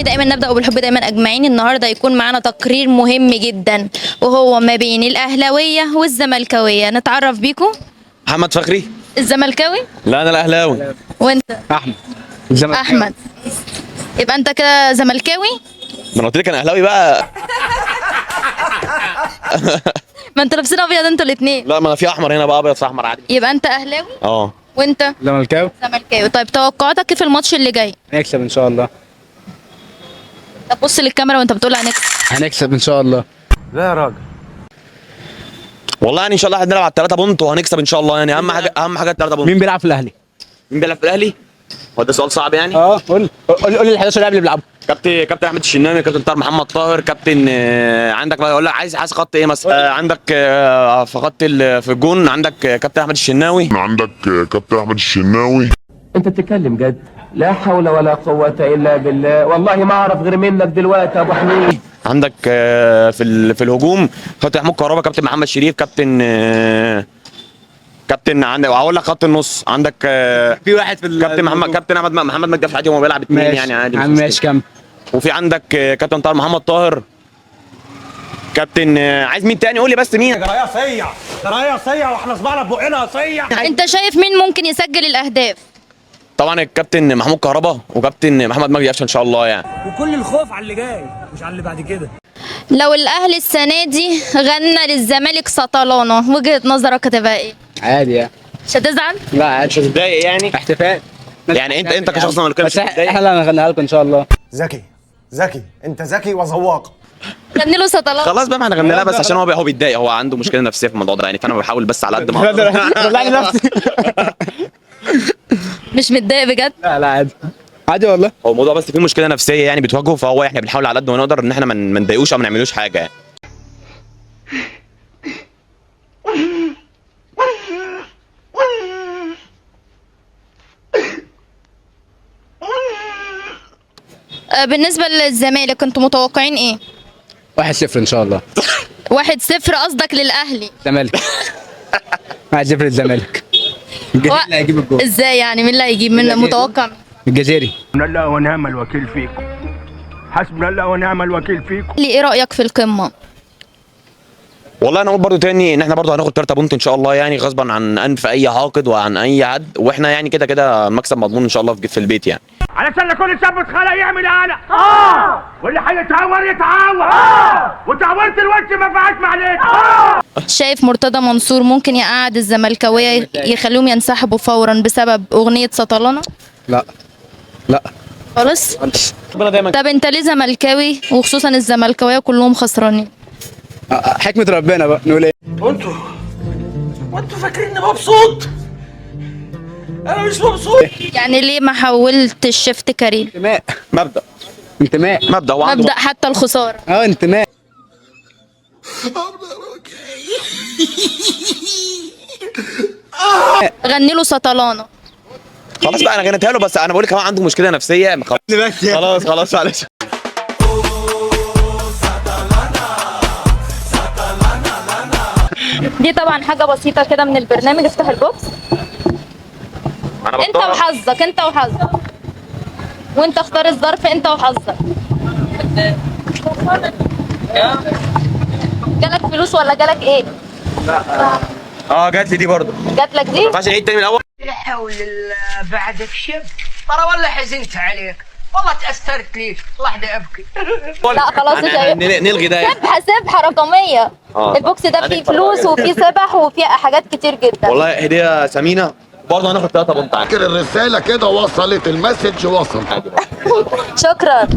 النبي دائما نبدأ بالحب دائما أجمعين. النهارده هيكون معانا تقرير مهم جدا وهو ما بين الأهلاوية والزملكاوية. نتعرف بيكم. محمد فخري. الزملكاوي؟ لا انا الاهلاوي. وانت؟ احمد. احمد. يبقى انت كده زملكاوي؟ ما انا قلت لك انا اهلاوي بقى. ما انتوا لابسين ابيض انتوا الاثنين. لا ما انا في احمر هنا بقى، ابيض في احمر عادي. يبقى انت اهلاوي؟ اه. وانت؟ زملكاوي. زملكاوي. طيب توقعاتك ايه في الماتش اللي جاي؟ هنكسب ان شاء الله. طب بص للكاميرا وانت بتقول هنكسب. هنكسب ان شاء الله. لا يا راجل. والله يعني ان شاء الله هنلعب على 3 بونت وهنكسب ان شاء الله، يعني اهم حاجه 3 بونت. مين بيلعب في الاهلي؟ مين بيلعب في الاهلي؟ هو ده سؤال صعب يعني؟ قول لي ال 11 لاعب اللي بيلعبوا. كابتن احمد الشناوي، كابتن طاهر محمد طاهر، كابتن عندك بقى اقول لك عايز خط ايه مثلا؟ عندك في خط في الجون عندك كابتن احمد الشناوي. انت بتتكلم جد؟ لا حول ولا قوة الا بالله، والله ما اعرف غير منك دلوقتي يا ابو حميد. عندك في الهجوم كابتن محمود كهربا، كابتن محمد شريف، كابتن عندك، وهقول لك خط النص عندك في واحد في كابتن محمد مجدي عادي، هو بيلعب اثنين يعني عادي. ماشي كمل. وفي عندك كابتن طاهر محمد طاهر، كابتن عايز مين تاني؟ قول لي بس مين. جرايه صيع واحنا صبعنا بقنا صيع. انت شايف مين ممكن يسجل الاهداف؟ طبعا الكابتن محمود كهربا وكابتن محمد مجدي قفشه ان شاء الله يعني. وكل الخوف على اللي جاي مش على اللي بعد كده. لو الاهلي السنه دي غنى للزمالك سطلانه، وجهه نظرك هتبقى ايه؟ عادي يعني. مش هتزعل؟ لا عادي. مش هتتضايق يعني؟ احتفال. يعني انت كشخص زملكاوي مش هتتضايق؟ احنا اللي هنغنيها لكم ان شاء الله. ذكي انت ذكي وذواق. غني له سطلانه. خلاص بقى ما احنا غنيناها بس عشان هو بيتضايق، هو عنده مشكله نفسيه في الموضوع ده يعني، فانا بحاول بس على قد ما اقدر. طلعني نفسي. مش متضايق بجد؟ لا عادي. عادي والله. هو الموضوع بس فيه مشكله نفسيه يعني بتواجهه، فهو احنا بنحاول على قد ما نقدر ان احنا ما نضايقوش او ما نعملوش حاجه يعني. بالنسبه للزمالك انتوا متوقعين ايه؟ 1-0 ان شاء الله. 1-0 قصدك للاهلي؟ زمالك. 1-0 الزمالك. الجزيري اللي هيجيب الجول. ازاي يعني؟ مين اللي هيجيب؟ من متوقع مين؟ الجزيري. حسبنا الله ونعم الوكيل فيكم. حسبنا الله ونعم الوكيل فيكم. ايه رايك في القمه؟ والله انا اقول برضو تاني ان احنا برضو هناخد 3 بونت ان شاء الله يعني، غصبا عن انف اي حاقد وعن اي حد، واحنا يعني كده كده المكسب مضمون ان شاء الله في البيت يعني. علشان كل شاب اتخلق يعمل قلق. واللي هيتعور يتعور. وتعورت الوجه ما فيهاش معلش. شايف مرتضى منصور ممكن يقعد الزملكاويه يخليهم ينسحبوا فورا بسبب اغنيه سطلانه؟ لا خالص؟ ربنا دايما. طب انت ليه زملكاوي وخصوصا الزملكاويه كلهم خسرانين؟ حكمة ربنا بقى نقول ايه؟ وانتوا فاكريني مبسوط؟ انا مش مبسوط. يعني ليه ما حولتش شفت كريم؟ انتماء. مبدأ وعنده مبدأ حتى الخساره. انتماء. غني له سطلانه. خلاص بقى انا غنيتها له، بس انا بقول لك هو عنده مشكله نفسيه. خلاص معلش. دي طبعا حاجه بسيطه كده من البرنامج. افتح البوكس. انت وحظك، انت وحظك، وانت اختار الظرف انت وحظك. جالك فلوس ولا جالك ايه؟ جات لي دي برضه. جات لك دي؟ ما ينفعش نعيد تاني من الاول. لا حول الله، بعدك شب ترى والله حزنت عليك، والله تأثرت ليك، لحظة أبكي. لا خلاص نلغي ده. سبحة رقمية. البوكس ده فيه فلوس وفيه سبح وفيه حاجات كتير جدا. والله هدية ثمينة برضه هناخد 3 بونت. الرسالة كده وصلت، المسج وصل. شكرا.